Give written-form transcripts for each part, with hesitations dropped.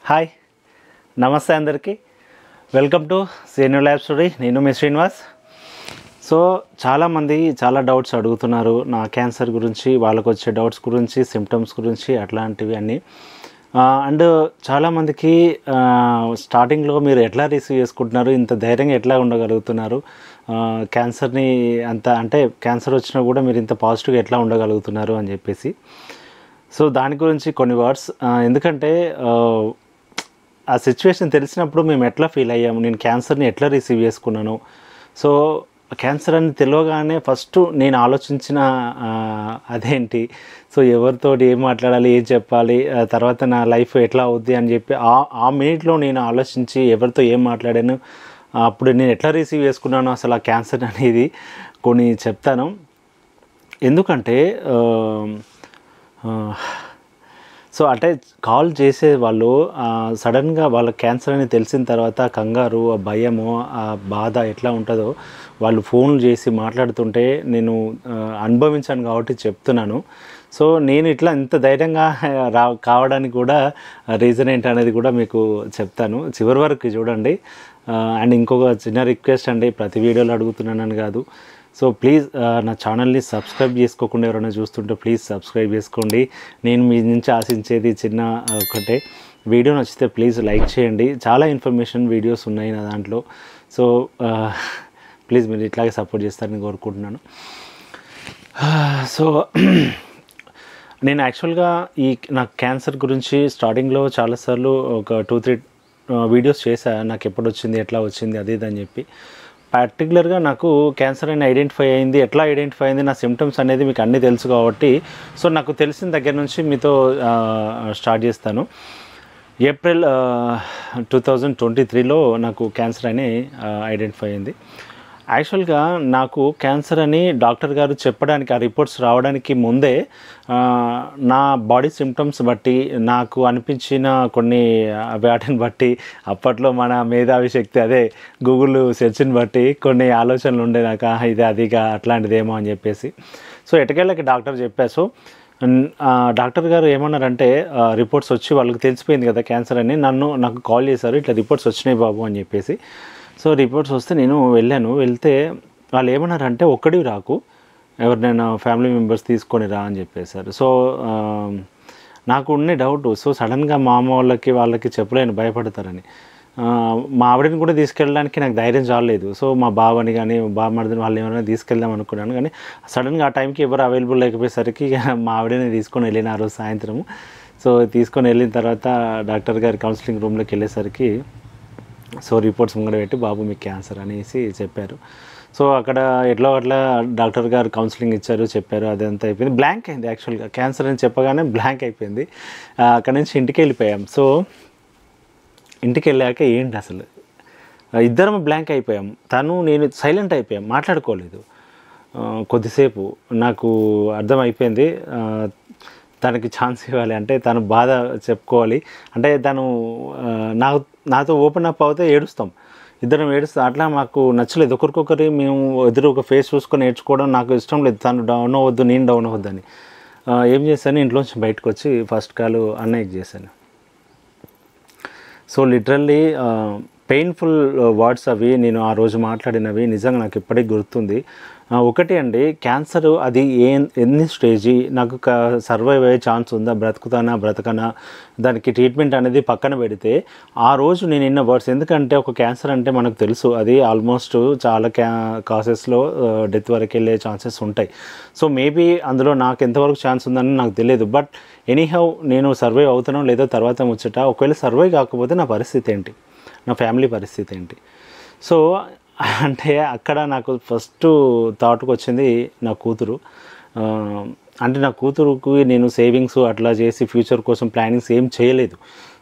Hi నమస్తే అందరికీ welcome to senior lab story. నేను మీ శ్రీనివాస్. సో చాలామంది చాలా డౌట్స్ అడుగుతున్నారు నా క్యాన్సర్ గురించి, వాళ్ళకు వచ్చే డౌట్స్ గురించి, సిమ్టమ్స్ గురించి, అట్లాంటివి అన్నీ. అండ్ చాలామందికి స్టార్టింగ్లో మీరు ఎట్లా రిసీవ్ చేసుకుంటున్నారు, ఇంత ధైర్యంగా ఎట్లా ఉండగలుగుతున్నారు, క్యాన్సర్ని అంత అంటే క్యాన్సర్ వచ్చినా కూడా మీరు ఇంత పాజిటివ్గా ఎట్లా ఉండగలుగుతున్నారు అని చెప్పేసి. సో దాని గురించి కొన్ని వర్డ్స్, ఎందుకంటే ఆ సిచ్యువేషన్ తెలిసినప్పుడు మేము ఎట్లా ఫీల్ అయ్యాము, నేను క్యాన్సర్ని ఎట్లా రిసీవ్ చేసుకున్నాను. సో క్యాన్సర్ అని తెలియగానే ఫస్ట్ నేను ఆలోచించిన అదేంటి, సో ఎవరితో ఏం మాట్లాడాలి, ఏం చెప్పాలి, తర్వాత నా లైఫ్ ఎట్లా అవుద్ది అని చెప్పి ఆ మినిట్లో నేను ఆలోచించి ఎవరితో ఏం మాట్లాడాను, అప్పుడు నేను ఎట్లా రిసీవ్ చేసుకున్నాను అసలు ఆ క్యాన్సర్ అనేది కొన్ని చెప్తాను. ఎందుకంటే సో అంటే కాల్ చేసే వాళ్ళు సడన్గా వాళ్ళ క్యాన్సర్ అని తెలిసిన తర్వాత కంగారు, ఆ భయము, ఆ బాధ ఎట్లా ఉంటుందో వాళ్ళు ఫోన్లు చేసి మాట్లాడుతుంటే నేను అనుభవించాను కాబట్టి చెప్తున్నాను. సో నేను ఇట్లా ఇంత ధైర్యంగా కావడానికి కూడా రీజన్ ఏంటనేది కూడా మీకు చెప్తాను, చివరి వరకు చూడండి. అండ్ ఇంకొక చిన్న రిక్వెస్ట్ అండి, ప్రతి వీడియోలో అడుగుతున్నానని కాదు. సో ప్లీజ్ నా ఛానల్ని సబ్స్క్రైబ్ చేసుకోకుండా ఎవరైనా చూస్తుంటే ప్లీజ్ సబ్స్క్రైబ్ చేసుకోండి. నేను మీ నుంచి ఆశించేది చిన్న ఒకటే, వీడియో నచ్చితే ప్లీజ్ లైక్ చేయండి. చాలా ఇన్ఫర్మేషన్ వీడియోస్ ఉన్నాయి నా దాంట్లో. సో ప్లీజ్ మీరు ఇట్లాగే సపోర్ట్ చేస్తారని కోరుకుంటున్నాను. సో నేను యాక్చువల్గా నాకు క్యాన్సర్ గురించి స్టార్టింగ్లో చాలాసార్లు ఒక 2-3 వీడియోస్ చేశాను, నాకు ఎప్పుడు వచ్చింది, ఎట్లా వచ్చింది, అది ఇది అని చెప్పి. పర్టికులర్గా నాకు క్యాన్సర్ అని ఐడెంటిఫై అయింది, ఎట్లా ఐడెంటిఫై అయింది, నా సిమ్టమ్స్ అనేది మీకు అన్నీ తెలుసు కాబట్టి సో నాకు తెలిసిన దగ్గర నుంచి మీతో స్టార్ట్ చేస్తాను. ఏప్రిల్ 2023లో నాకు క్యాన్సర్ అని ఐడెంటిఫై అయింది. యాక్చువల్గా నాకు క్యాన్సర్ అని డాక్టర్ గారు చెప్పడానికి, ఆ రిపోర్ట్స్ రావడానికి ముందే నా బాడీ సిమ్టమ్స్ బట్టి, నాకు అనిపించిన కొన్ని వాటిని బట్టి, అప్పట్లో మన మేధావి శక్తి అదే గూగుల్ సెర్చ్ని బట్టి కొన్ని ఆలోచనలు ఉండే నాకు, ఇది అదిగా అట్లాంటిదేమో అని చెప్పేసి. సో ఎటకెళ్ళకి డాక్టర్ చెప్పా. సో డాక్టర్ గారు ఏమన్నారంటే, రిపోర్ట్స్ వచ్చి వాళ్ళకి తెలిసిపోయింది కదా క్యాన్సర్ అని, నాకు కాల్ చేశారు, ఇట్లా రిపోర్ట్స్ వచ్చినాయి బాబు అని చెప్పేసి. సో రిపోర్ట్స్ వస్తే నేను వెళ్తే వాళ్ళు ఏమన్నారంటే, ఒక్కడివి రాకు, ఎవరినైనా ఫ్యామిలీ మెంబర్స్ తీసుకొని రా అని చెప్పేశారు. సో నాకు ఉండే డౌట్, సో సడన్గా మా అమ్మ వాళ్ళకి చెప్పలేను, భయపడతారని. మా ఆవిడని కూడా తీసుకెళ్ళడానికి నాకు ధైర్యం చాలలేదు. సో మా బావని కానీ బావమరిదిని వాళ్ళు ఎవరైనా తీసుకెళ్దాం అనుకున్నాను, కానీ సడన్గా ఆ టైంకి ఎవరు అవైలబుల్ లేకపోయేసరికి మా ఆవిడని తీసుకొని వెళ్ళిన ఆ రోజు సాయంత్రము. సో తీసుకొని వెళ్ళిన తర్వాత డాక్టర్ గారి కౌన్సిలింగ్ రూమ్లోకి వెళ్ళేసరికి సో రిపోర్ట్స్ ముంగడ పెట్టి, బాబు మీకు క్యాన్సర్ అనేసి చెప్పారు. సో అక్కడ ఎట్లా అట్లా డాక్టర్ గారు కౌన్సిలింగ్ ఇచ్చారు, చెప్పారు, అదంతా అయిపోయింది. బ్లాంక్ అయింది యాక్చువల్గా, క్యాన్సర్ అని చెప్పగానే బ్లాంక్ అయిపోయింది. అక్కడి నుంచి ఇంటికి వెళ్ళిపోయాం. సో ఇంటికి వెళ్ళాక ఏంటి అసలు ఇద్దరం బ్లాంక్ అయిపోయాం, నేను సైలెంట్ అయిపోయాం, మాట్లాడుకోలేదు. కొద్దిసేపు నాకు అర్థమైపోయింది తనకి ఛాన్స్ ఇవ్వాలి, అంటే తను బాధ చెప్పుకోవాలి, అంటే తను నాతో ఓపెన్ అప్ అవుతే ఏడుస్తాం, ఇద్దరం ఏడుస్తాం. అట్లా మాకు నచ్చలేదు, ఒకరికొకరి మేము ఎదురు ఒక ఫేస్ చూసుకొని నేర్చుకోవడం నాకు ఇష్టం లేదు. తను డౌన్ అవ్వద్దు, నేను డౌన్ అవ్వద్దని ఏం చేశాను, ఇంట్లోంచి బయటకు వచ్చి ఫస్ట్ కాల్ అన్నయ్యకి చేశాను. సో లిటరల్లీ పెయిన్ఫుల్ వర్డ్స్ అవి, నేను ఆ రోజు మాట్లాడినవి నిజంగా నాకు ఇప్పటికీ గుర్తుంది. ఒకటి అండి, క్యాన్సర్ అది ఎన్ని స్టేజీ, నాకు సర్వైవ్ అయ్యే ఛాన్స్ ఉందా, బ్రతకనా, దానికి ట్రీట్మెంట్ అనేది పక్కన పెడితే ఆ రోజు నేను విన్న వర్డ్స్, ఎందుకంటే ఒక క్యాన్సర్ అంటే మనకు తెలుసు అది ఆల్మోస్ట్ చాలా కాసెస్లో డెత్ వరకు వెళ్ళే ఛాన్సెస్ ఉంటాయి. సో మేబీ అందులో నాకు ఎంతవరకు ఛాన్స్ ఉందని నాకు తెలియదు. బట్ ఎనీహౌ నేను సర్వైవ్ అవుతానో లేదో తర్వాత ముచ్చట. ఒకవేళ సర్వైవ్ కాకపోతే నా పరిస్థితి ఏంటి, నా ఫ్యామిలీ పరిస్థితి ఏంటి. సో అంటే అక్కడ నాకు ఫస్ట్ థాట్కి వచ్చింది నా కూతురు. అంటే నా కూతురుకి నేను సేవింగ్స్ అట్లా చేసి ఫ్యూచర్ కోసం ప్లానింగ్స్ ఏం చేయలేదు.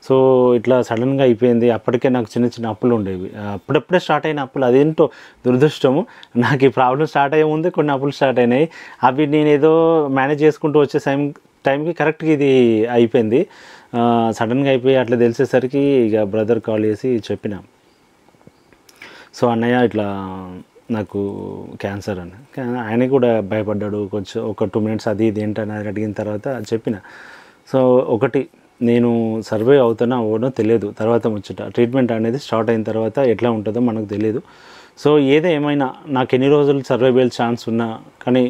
సో ఇట్లా సడన్గా అయిపోయింది. అప్పటికే నాకు చిన్న చిన్న అప్పులు ఉండేవి, అప్పుడప్పుడే స్టార్ట్ అయిన అప్పులు, అదేంటో దురదృష్టము. నాకు ఈ ప్రాబ్లం స్టార్ట్ అయ్యే ముందే కొన్ని అప్పులు స్టార్ట్ అయినాయి. అవి నేను ఏదో మేనేజ్ చేసుకుంటూ వచ్చే టైంకి కరెక్ట్గా ఇది అయిపోయింది. సడన్గా అయిపోయి అట్లా తెలిసేసరికి ఇక బ్రదర్ కాల్ చేసి చెప్పిన, సో అన్నయ్య ఇట్లా నాకు క్యాన్సర్ అని. ఆయన కూడా భయపడ్డాడు కొంచెం, ఒక 2 minutes అది ఇది ఏంటని అడిగిన తర్వాత చెప్పిన. సో ఒకటి నేను సర్వే అవుతానో అవ్వనో తెలియదు. తర్వాత ముచ్చట ట్రీట్మెంట్ అనేది స్టార్ట్ అయిన తర్వాత ఎట్లా ఉంటుందో మనకు తెలియదు. సో ఏమైనా నాకు ఎన్ని రోజులు సర్వైవల్ ఛాన్స్ ఉన్నా కానీ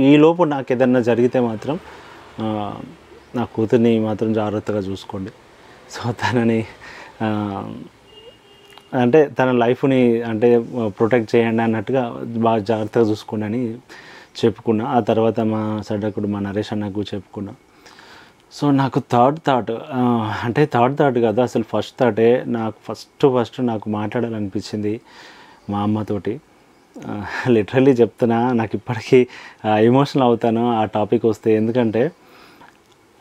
ఈలోపు నాకు ఏదన్నా జరిగితే మాత్రం నా కూతుర్ని మాత్రం జాగ్రత్తగా చూసుకోండి. సో తనని అంటే తన లైఫ్ని అంటే ప్రొటెక్ట్ చేయండి అన్నట్టుగా బాగా జాగ్రత్తగా చూసుకోండి అని చెప్పుకున్నా. ఆ తర్వాత మా సడ్డకుడు మా నరేష్ అన్నకు చెప్పుకున్నా. సో నాకు థర్డ్ థాట్ కాదు, అసలు ఫస్ట్ థాటే నాకు ఫస్ట్ నాకు మాట్లాడాలనిపించింది మా అమ్మతోటి. లిటరల్లీ చెప్తున్నా, నాకు ఇప్పటికీ ఎమోషనల్ అవుతాను ఆ టాపిక్ వస్తే. ఎందుకంటే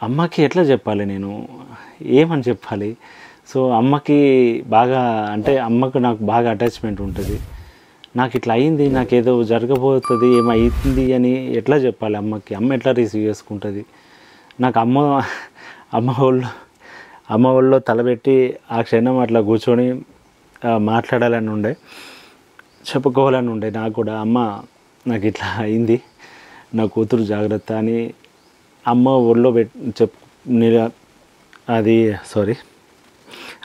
అమ్మకి ఎట్లా చెప్పాలి, నేను ఏమని చెప్పాలి. సో అమ్మకి బాగా అంటే అమ్మకు నాకు బాగా అటాచ్మెంట్ ఉంటుంది. నాకు ఇట్లా అయింది, నాకు ఏదో జరగబోతుంది, ఏమైంది అని ఎట్లా చెప్పాలి అమ్మకి, అమ్మ ఎట్లా రిసీవ్ చేసుకుంటుంది. నాకు అమ్మ ఒళ్ళో తలబెట్టి ఆ క్షణం అట్లా కూర్చొని మాట్లాడాలని ఉండే, చెప్పుకోవాలని ఉండే నాకు కూడా. అమ్మ నాకు ఇట్లా అయింది, నా కూతురు జాగ్రత్త అని అమ్మ ఒళ్ళో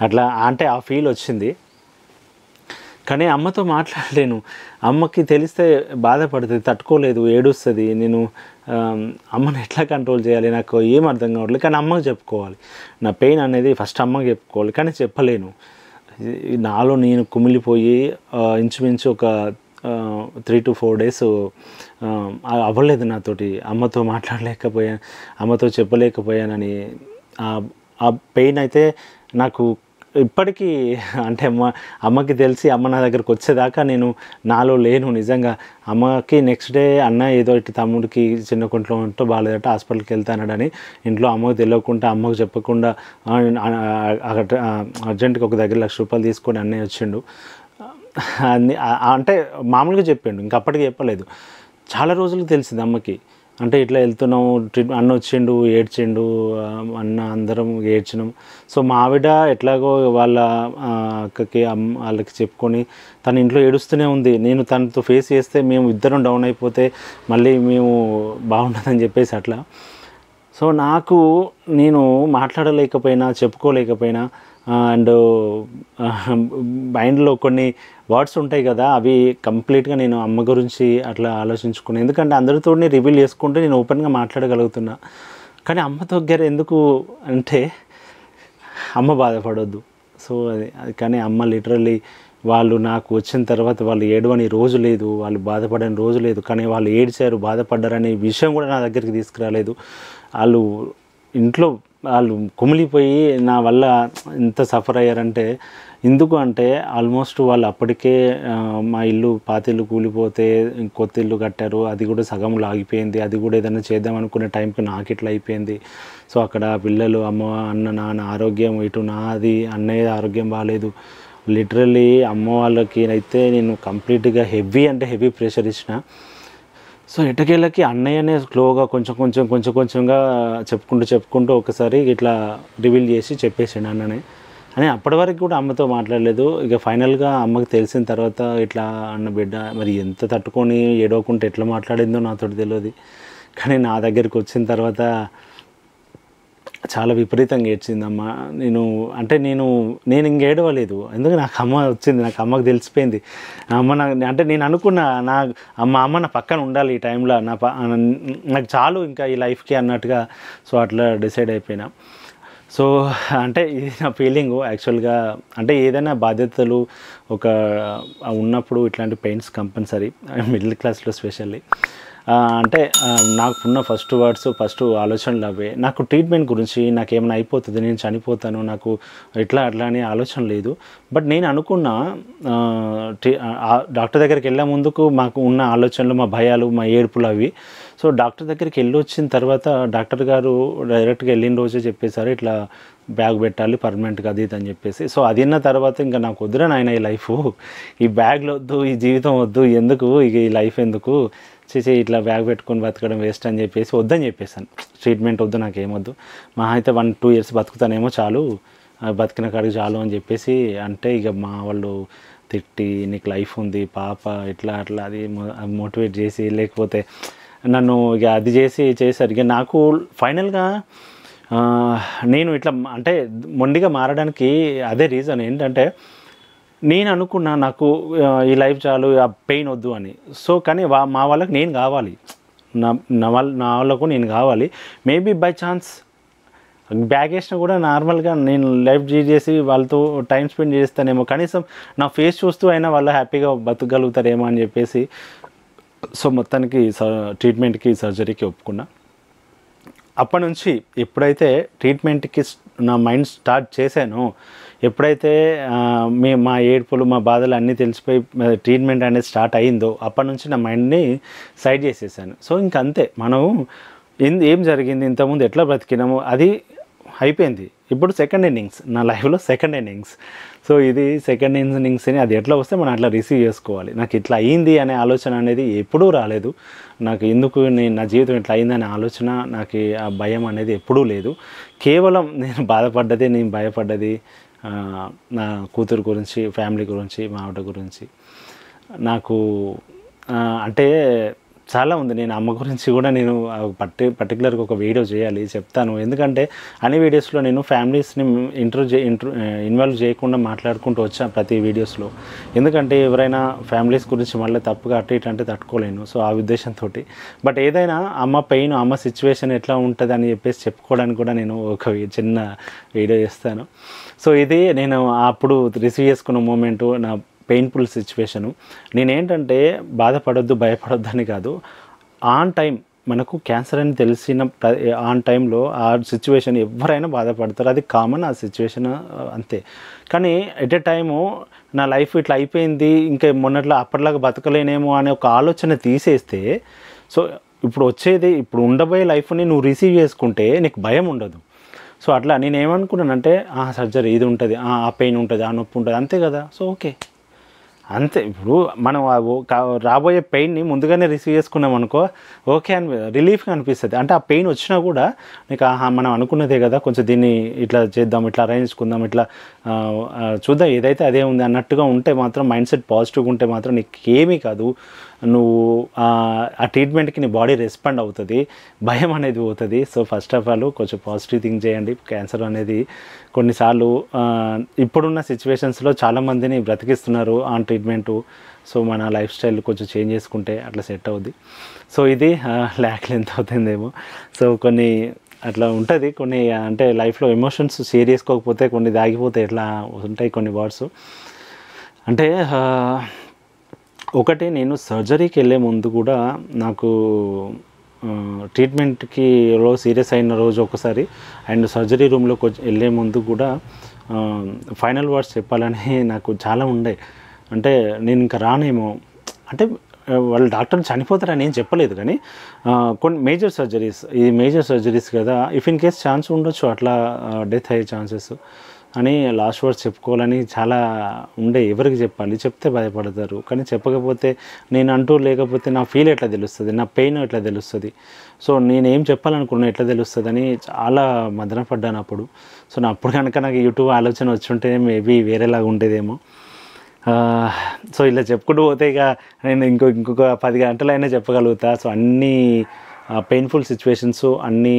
అట్లా అంటే ఆ ఫీల్ వచ్చింది. కానీ అమ్మతో మాట్లాడలేను. అమ్మకి తెలిస్తే బాధపడుతుంది, తట్టుకోలేదు, ఏడుస్తుంది. నేను అమ్మని ఎట్లా కంట్రోల్ చేయాలి నాకు ఏం అర్థం కావట్లేదు. కానీ అమ్మకి చెప్పుకోవాలి, నా పెయిన్ అనేది ఫస్ట్ అమ్మకి చెప్పుకోవాలి. కానీ చెప్పలేను. నాలో నేను కుమిలిపోయి ఇంచుమించు ఒక 3 to 4 days అవ్వలేదు నాతోటి. అమ్మతో మాట్లాడలేకపోయాను, అమ్మతో చెప్పలేకపోయానని ఆ పెయిన్ అయితే నాకు ఇప్పటికీ అంటే అమ్మకి తెలిసి అమ్మ నా దగ్గరకు వచ్చేదాకా నేను నాలో లేను నిజంగా. అమ్మకి నెక్స్ట్ డే అన్న ఏదో ఇటు తమ్ముడికి చిన్న కొంట్లో ఉంటూ బాగాలేదట, హాస్పిటల్కి వెళ్తానడని ఇంట్లో అమ్మకు తెలియకుండా అమ్మకు చెప్పకుండా అర్జెంటుగా ఒక దగ్గర ₹1,00,000 తీసుకొని అన్నయ్య వచ్చిండు. అన్ని అంటే మామూలుగా చెప్పిండు, ఇంక అప్పటికి చెప్పలేదు. చాలా రోజులకు తెలిసింది అమ్మకి. అంటే ఇట్లా వెళ్తున్నాము, అన్న వచ్చిండు, ఏడ్చిండు, అన్న అందరం ఏడ్చినాం. సో మా ఆవిడ ఎట్లాగో వాళ్ళ అక్కకి వాళ్ళకి చెప్పుకొని తన ఇంట్లో ఏడుస్తూనే ఉంది. నేను తనతో ఫేస్ చేస్తే మేము ఇద్దరం డౌన్ అయిపోతే మళ్ళీ మేము బాగుంటుందని చెప్పేసి అట్లా. సో నాకు నేను మాట్లాడలేకపోయినా, చెప్పుకోలేకపోయినా, అండ్ మైండ్లో కొన్ని వర్డ్స్ ఉంటాయి కదా, అవి కంప్లీట్గా నేను అమ్మ గురించి అట్లా ఆలోచించుకున్నాను. ఎందుకంటే అందరితో రివీల్ చేసుకుంటే నేను ఓపెన్గా మాట్లాడగలుగుతున్నా. కానీ అమ్మ దగ్గర ఎందుకు అంటే అమ్మ బాధపడొద్దు. సో అది కానీ అమ్మ లిటరల్లీ వాళ్ళు నాకు వచ్చిన తర్వాత వాళ్ళు ఏడవని రోజు లేదు, వాళ్ళు బాధపడని రోజు లేదు. కానీ వాళ్ళు ఏడ్చారు, బాధపడ్డారనే విషయం కూడా నా దగ్గరికి తీసుకురాలేదు. ఇంట్లో వాళ్ళు కుమిలిపోయి నా వల్ల ఎంత సఫర్ అయ్యారంటే, ఎందుకు అంటే ఆల్మోస్ట్ వాళ్ళు అప్పటికే మా ఇల్లు పాతిల్లు కూలిపోతే కొత్త ఇల్లు కట్టారు, అది కూడా సగంలో ఆగిపోయింది. అది కూడా ఏదైనా చేద్దాం అనుకునే టైంకి నాకు ఇట్లా అయిపోయింది. సో అక్కడ పిల్లలు, అమ్మ, అన్న, నాన్న ఆరోగ్యం, ఇటు నాది అన్నయ్య ఆరోగ్యం బాగాలేదు. లిటరల్లీ అమ్మ వాళ్ళకి అయితే నేను కంప్లీట్గా హెవీ ప్రెషర్ ఇచ్చిన. సో ఎటకేళ్ళకి అన్నయ్యనే స్లోగా కొంచెంగా చెప్పుకుంటూ ఒకసారి ఇట్లా రివీల్ చేసి చెప్పేసాడు అన్ననే అని. అప్పటి వరకు కూడా అమ్మతో మాట్లాడలేదు. ఇక ఫైనల్గా అమ్మకి తెలిసిన తర్వాత ఇట్లా అన్న బిడ్డ మరి ఎంత తట్టుకొని ఏడవకుంటే ఎట్లా మాట్లాడిందో నాతో తెలియదు. కానీ నా దగ్గరికి వచ్చిన తర్వాత చాలా విపరీతంగా ఏడ్చిందమ్మ. నేను ఇంక ఏడవలేదు, ఎందుకంటే నాకు అమ్మ వచ్చింది, నాకు అమ్మకు తెలిసిపోయింది. అమ్మ అంటే నేను అనుకున్నా అమ్మ నా పక్కన ఉండాలి ఈ టైంలో, నాకు చాలు ఇంకా ఈ లైఫ్కి అన్నట్టుగా. సో అట్లా డిసైడ్ అయిపోయినా. సో అంటే ఇది నా ఫీలింగు యాక్చువల్గా. అంటే ఏదైనా బాధ్యతలు ఉన్నప్పుడు ఇట్లాంటి పెయిన్స్ కంపల్సరీ, మిడిల్ క్లాస్లో స్పెషల్లీ. అంటే నాకున్న ఫస్ట్ ఆలోచనలు అవే. నాకు ట్రీట్మెంట్ గురించి నాకేమైనా అయిపోతుంది, నేను చనిపోతాను, నాకు అట్లా అని ఆలోచన లేదు. బట్ నేను అనుకున్న డాక్టర్ దగ్గరికి వెళ్ళే ముందుకు మాకు ఉన్న ఆలోచనలు, మా భయాలు, మా ఏడుపులు అవి. సో డాక్టర్ దగ్గరికి వచ్చిన తర్వాత డాక్టర్ గారు డైరెక్ట్గా వెళ్ళిన రోజే చెప్పేశారు, ఇట్లా బ్యాగ్ పెట్టాలి పర్మనెంట్గా అది ఇది అని చెప్పేసి. సో అది విన్న తర్వాత ఇంకా నాకు వద్దురా నాయన ఈ లైఫ్, ఈ బ్యాగ్లో వద్దు, ఈ జీవితం వద్దు, ఎందుకు ఇక ఈ లైఫ్ ఎందుకు, ఇట్లా బ్యాగ్ పెట్టుకొని బతకడం వేస్ట్ అని చెప్పేసి వద్దని చెప్పేసాను. ట్రీట్మెంట్ వద్దు, నాకేమొద్దు, మా అయితే 1-2 years బతుకుతానేమో చాలు, బతికిన కాడికి చాలు అని చెప్పేసి అంటే, ఇక మా వాళ్ళు తిట్టి నీకు లైఫ్ ఉంది పాప ఇట్లా అది మోటివేట్ చేసి, లేకపోతే నన్ను ఇక అది చేసి చేశారు. ఇక నాకు ఫైనల్గా నేను ఇట్లా అంటే మొండిగా మారడానికి అదే రీజన్ ఏంటంటే, నేను అనుకున్నా నాకు ఈ లైఫ్ చాలు, ఆ పెయిన్ వద్దు అని. సో కానీ మా వాళ్ళకి నేను కావాలి, నా వాళ్ళకు నేను కావాలి. మేబీ బై ఛాన్స్ బ్యాగ్ వేసినా కూడా నార్మల్గా నేను లైఫ్ చేసి వాళ్ళతో టైం స్పెండ్ చేస్తానేమో, కనీసం నా ఫేస్ చూస్తూ అయినా వాళ్ళు హ్యాపీగా బతకగలుగుతారేమో అని చెప్పేసి సో మొత్తానికి ట్రీట్మెంట్కి సర్జరీకి ఒప్పుకున్నా. అప్పటి నుంచి ఎప్పుడైతే ట్రీట్మెంట్కి నా మైండ్ స్టార్ట్ చేశానో, ఎప్పుడైతే మా ఏడుపులు మా బాధలు అన్నీ తెలిసిపోయి ట్రీట్మెంట్ అనేది స్టార్ట్ అయిందో, అప్పటి నుంచి నా మైండ్ని సైడ్ చేసేసాను. సో ఇంకంతే, మనం ఏం జరిగింది, ఇంతకుముందు ఎట్లా బ్రతికినాము అది అయిపోయింది. ఇప్పుడు సెకండ్ ఇన్నింగ్స్, నా లైఫ్లో సెకండ్ ఇన్నింగ్స్. సో ఇది సెకండ్ ఇన్నింగ్స్ అని, అది ఎట్లా వస్తే మనం అట్లా రిసీవ్ చేసుకోవాలి. నాకు ఇట్లా అయింది అనే ఆలోచన అనేది ఎప్పుడూ రాలేదు. నాకు ఎందుకు నా జీవితం ఇట్లా అయిందనే ఆలోచన, నాకు ఆ భయం అనేది ఎప్పుడూ లేదు. కేవలం నేను బాధపడ్డది, నేను భయపడ్డది నా కూతురు గురించి, ఫ్యామిలీ గురించి, మా ఆవిడ గురించి. నాకు అంటే చాలా ఉంది. నేను అమ్మ గురించి కూడా నేను పర్టికులర్గా ఒక వీడియో చేయాలి, చెప్తాను. ఎందుకంటే అన్ని వీడియోస్లో నేను ఫ్యామిలీస్ని ఇన్వాల్వ్ చేయకుండా మాట్లాడుకుంటూ వచ్చాను ప్రతి వీడియోస్లో. ఎందుకంటే ఎవరైనా ఫ్యామిలీస్ గురించి మళ్ళీ తప్పుగా అటు ఇటు అంటే తట్టుకోలేను. సో ఆ ఉద్దేశంతో. బట్ ఏదైనా అమ్మ పెయిన్, అమ్మ సిచ్యువేషన్ ఎట్లా ఉంటుంది అని చెప్పేసి చెప్పుకోవడానికి కూడా నేను ఒక చిన్న వీడియో చేస్తాను. సో ఇది నేను అప్పుడు రిసీవ్ చేసుకున్న మూమెంటు, నా పెయిన్ఫుల్ సిచ్యువేషను. నేనేంటంటే బాధపడొద్దు, భయపడొద్దు అని కాదు. ఆన్ టైం మనకు క్యాన్సర్ అని తెలిసిన ఆన్ టైంలో ఆ సిచ్యువేషన్ ఎవరైనా బాధపడతారు, అది కామన్, ఆ సిచ్యువేషన్ అంతే. కానీ ఎట్ ఎ టైము నా లైఫ్ ఇట్లా అయిపోయింది, ఇంకా మొన్నట్లో అప్పటిలాగా బతకలేనేమో అనే ఒక ఆలోచన తీసేస్తే, సో ఇప్పుడు ఉండబోయే లైఫ్ని నువ్వు రిసీవ్ చేసుకుంటే నీకు భయం ఉండదు. సో అట్లా నేనేమనుకున్నానంటే, సర్జరీ ఇది ఉంటుంది, ఆ పెయిన్ ఉంటుంది, ఆ నొప్పి ఉంటుంది, అంతే కదా. సో ఓకే, అంతే. ఇప్పుడు మనం రాబోయే పెయిన్ని ముందుగానే రిసీవ్ చేసుకున్నాం అనుకో, ఓకే అని రిలీఫ్గా అనిపిస్తుంది. అంటే ఆ పెయిన్ వచ్చినా కూడా నీకు మనం అనుకున్నదే కదా, కొంచెం దీన్ని ఇట్లా చేద్దాం, ఇట్లా అరేంజ్ చేసుకుందాం, ఇట్లా చూద్దాం, ఏదైతే అదే ఉంది అన్నట్టుగా ఉంటే మాత్రం, మైండ్ సెట్ పాజిటివ్గా ఉంటే మాత్రం నీకు ఏమీ కాదు. నువ్వు ఆ ట్రీట్మెంట్కి నీ బాడీ రెస్పాండ్ అవుతుంది, భయం అనేది పోతుంది. సో ఫస్ట్ ఆఫ్ ఆల్ కొంచెం పాజిటివ్ థింక్ చేయండి. క్యాన్సర్ అనేది కొన్నిసార్లు ఇప్పుడున్న సిచ్యువేషన్స్లో చాలామందిని బ్రతికిస్తున్నారు ఆన్ ట్రీట్మెంటు. సో మన లైఫ్ స్టైల్ కొంచెం చేంజ్ చేసుకుంటే అట్లా సెట్ అవుద్ది. సో ఇది ల్యాక్లు ఎంత అవుతుందేమో. సో కొన్ని అట్లా ఉంటుంది, కొన్ని అంటే లైఫ్లో ఎమోషన్స్ షేర్ చేసుకోకపోతే కొన్ని దాగిపోతే ఎట్లా ఉంటాయి కొన్ని వర్డ్స్. అంటే ఒకటి, నేను సర్జరీకి వెళ్ళే ముందు కూడా నాకు ట్రీట్మెంట్కి సీరియస్ అయిన రోజు ఒకసారి, అండ్ సర్జరీ రూమ్లోకి వెళ్ళే ముందు కూడా ఫైనల్ వర్డ్స్ చెప్పాలని నాకు చాలా ఉండే. అంటే నేను ఇంకా రానేమో, అంటే వాళ్ళు డాక్టర్ చనిపోతారని ఏం చెప్పలేదు, కానీ కొన్ని మేజర్ సర్జరీస్ కదా, ఇఫ్ ఇన్ కేస్ ఛాన్స్ ఉండొచ్చు అట్లా డెత్ అయ్యే ఛాన్సెస్ అని లాస్ట్ వర్డ్స్ చెప్పుకోవాలని చాలా ఉండే. ఎవరికి చెప్పాలి, చెప్తే భయపడతారు, కానీ చెప్పకపోతే, నేను అంటూ లేకపోతే నా ఫీల్ ఎట్లా తెలుస్తుంది, నా పెయిన్ ఎట్లా తెలుస్తుంది, సో నేనేం చెప్పాలనుకున్నా ఎట్లా తెలుస్తుంది అని చాలా మదన పడ్డాను అప్పుడు. సో అప్పుడు కనుక నాకు యూట్యూబ్ ఆలోచన వచ్చుంటే మేబీ వేరేలాగా ఉండేదేమో. సో ఇలా చెప్పుకుంటూ పోతే ఇక నేను ఇంకొక 10 గంటలైనా చెప్పగలుగుతా. సో అన్నీ పెయిన్ఫుల్ సిచ్యువేషన్స్, అన్నీ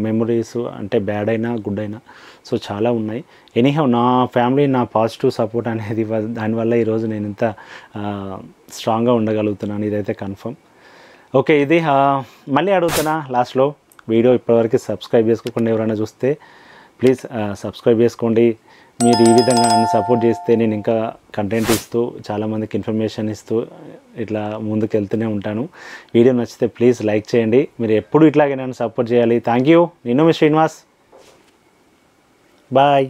మెమరీస్, అంటే బ్యాడ్ అయినా గుడ్ అయినా సో చాలా ఉన్నాయి. ఎనీహౌ నా ఫ్యామిలీ, నా పాజిటివ్ సపోర్ట్ అనేది, దానివల్ల ఈరోజు నేను ఇంత స్ట్రాంగ్గా ఉండగలుగుతున్నాను, ఇదైతే కన్ఫర్మ్. ఓకే, ఇది మళ్ళీ అడుగుతున్నా లాస్ట్లో, వీడియో ఇప్పటివరకు సబ్స్క్రైబ్ చేసుకోకుండా ఎవరైనా చూస్తే ప్లీజ్ సబ్స్క్రైబ్ చేసుకోండి. మీరు ఈ విధంగా నన్ను సపోర్ట్ చేస్తే నేను ఇంకా కంటెంట్ ఇస్తూ, చాలామందికి ఇన్ఫర్మేషన్ ఇస్తూ ఇట్లా ముందుకు వెళ్తూనే ఉంటాను. వీడియో నచ్చితే ప్లీజ్ లైక్ చేయండి. మీరు ఎప్పుడు ఇట్లాగే నన్ను సపోర్ట్ చేయాలి. Thank you. నేను మీ శ్రీనివాస్. బాయ్.